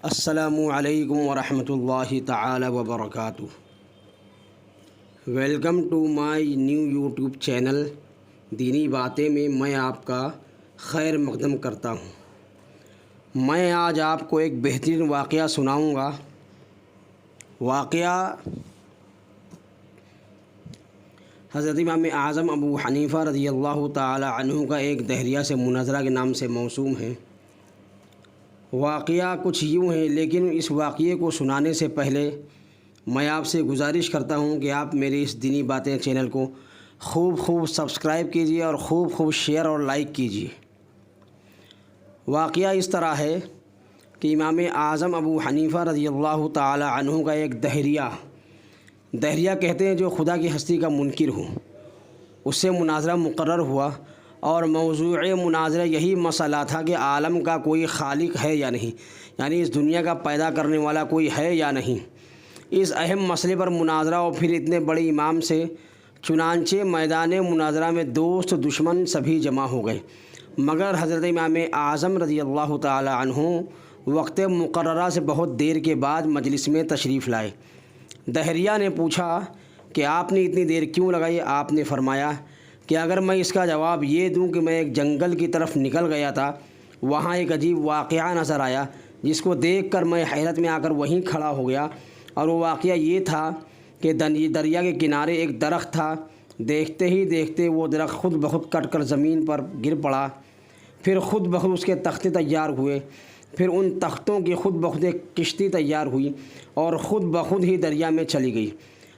السلام علیکم ورحمۃ اللہ تعالی وبرکاتہ۔ Welcome to my new YouTube channel دینی باتیں میں آپ کا خیر مقدم کرتا ہوں۔ میں آج آپ کو ایک بہترین واقعہ سناؤں گا۔ واقعہ حضرت امام اعظم ابو حنیفہ رضی اللہ تعالی عنہ کا ایک دہریہ سے مناظرہ کے نام سے موسوم ہے۔ واقعہ کچھ یوں ہے، لیکن اس واقعے کو سنانے سے پہلے میں آپ سے گزارش کرتا ہوں کہ آپ میرے اس دینی باتیں چینل کو خوب سبسکرائب کیجیے اور خوب شیئر اور لائک کیجیے۔ واقعہ اس طرح ہے کہ امام اعظم ابو حنیفہ رضی اللہ تعالی عنہ کا ایک دہریہ کہتے ہیں جو خدا کی ہستی کا منکر ہو، اس سے مناظرہ مقرر ہوا، اور موضوع مناظرہ یہی مسئلہ تھا کہ عالم کا کوئی خالق ہے یا نہیں، یعنی اس دنیا کا پیدا کرنے والا کوئی ہے یا نہیں۔ اس اہم مسئلے پر مناظرہ، اور پھر اتنے بڑے امام سے، چنانچہ میدان مناظرہ میں دوست دشمن سبھی جمع ہو گئے، مگر حضرت امام اعظم رضی اللہ تعالی عنہ وقت مقررہ سے بہت دیر کے بعد مجلس میں تشریف لائے۔ دہریہ نے پوچھا کہ آپ نے اتنی دیر کیوں لگائی؟ آپ نے فرمایا کہ اگر میں اس کا جواب یہ دوں کہ میں ایک جنگل کی طرف نکل گیا تھا، وہاں ایک عجیب واقعہ نظر آیا جس کو دیکھ کر میں حیرت میں آ کر وہیں کھڑا ہو گیا، اور وہ واقعہ یہ تھا کہ دریا کے کنارے ایک درخت تھا۔ دیکھتے ہی دیکھتے وہ درخت خود بخود کٹ کر زمین پر گر پڑا، پھر خود بخود اس کے تختے تیار ہوئے، پھر ان تختوں کی خود بخود ایک کشتی تیار ہوئی اور خود بخود ہی دریا میں چلی گئی،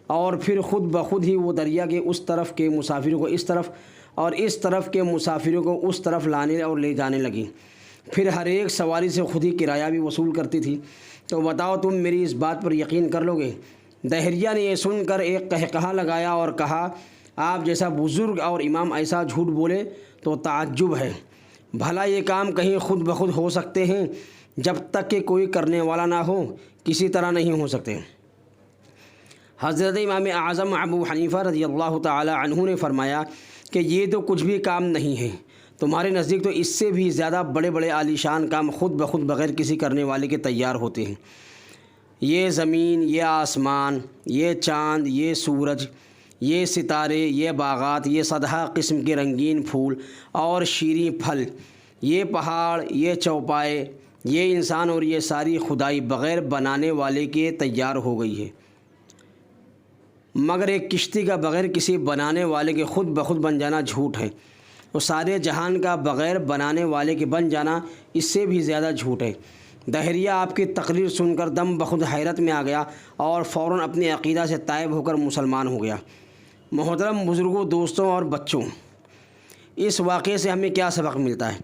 اور پھر خود بخود ہی وہ دریا کے اس طرف کے مسافروں کو اس طرف اور اس طرف کے مسافروں کو اس طرف لانے اور لے جانے لگی، پھر ہر ایک سواری سے خود ہی کرایہ بھی وصول کرتی تھی۔ تو بتاؤ تم میری اس بات پر یقین کر لو گے؟ دہریہ نے یہ سن کر ایک قہقہہ لگایا اور کہا، آپ جیسا بزرگ اور امام ایسا جھوٹ بولے تو تعجب ہے۔ بھلا یہ کام کہیں خود بخود ہو سکتے ہیں؟ جب تک کہ کوئی کرنے والا نہ ہو کسی طرح نہیں ہو سکتے۔ حضرت امام اعظم ابو حنیفہ رضی اللہ تعالی عنہ نے فرمایا کہ یہ تو کچھ بھی کام نہیں ہے، تمہارے نزدیک تو اس سے بھی زیادہ بڑے عالیشان کام خود بخود بغیر کسی کرنے والے کے تیار ہوتے ہیں۔ یہ زمین، یہ آسمان، یہ چاند، یہ سورج، یہ ستارے، یہ باغات، یہ صدہا قسم کے رنگین پھول اور شیریں پھل، یہ پہاڑ، یہ چوپائے، یہ انسان اور یہ ساری خدائی بغیر بنانے والے کے تیار ہو گئی ہے، مگر ایک کشتی کا بغیر کسی بنانے والے کے خود بخود بن جانا جھوٹ ہے، اور سارے جہان کا بغیر بنانے والے کے بن جانا اس سے بھی زیادہ جھوٹ ہے۔ دہریہ آپ کی تقریر سن کر دم بخود حیرت میں آ گیا اور فوراً اپنے عقیدہ سے تائب ہو کر مسلمان ہو گیا۔ محترم بزرگوں، دوستوں اور بچوں، اس واقعے سے ہمیں کیا سبق ملتا ہے؟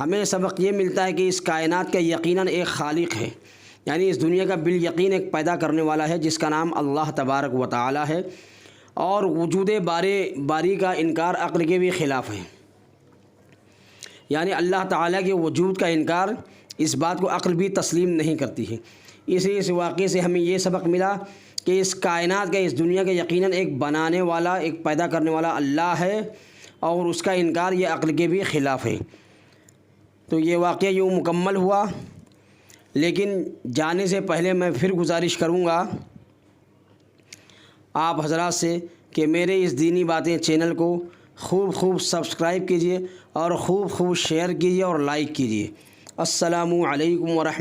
ہمیں سبق یہ ملتا ہے کہ اس کائنات کا یقیناً ایک خالق ہے، یعنی اس دنیا کا بالیقین ایک پیدا کرنے والا ہے جس کا نام اللہ تبارک و تعالی ہے، اور وجود باری کا انکار عقل کے بھی خلاف ہے، یعنی اللہ تعالیٰ کے وجود کا انکار، اس بات کو عقل بھی تسلیم نہیں کرتی ہے۔ اس واقعے سے ہمیں یہ سبق ملا کہ اس کائنات کا، اس دنیا کا یقیناً ایک بنانے والا، ایک پیدا کرنے والا اللہ ہے، اور اس کا انکار یہ عقل کے بھی خلاف ہے۔ تو یہ واقعہ یوں مکمل ہوا، لیکن جانے سے پہلے میں پھر گزارش کروں گا آپ حضرات سے کہ میرے اس دینی باتیں چینل کو خوب سبسکرائب کیجیے اور خوب شیئر کیجیے اور لائک کیجیے۔ السلام علیکم ورحمۃ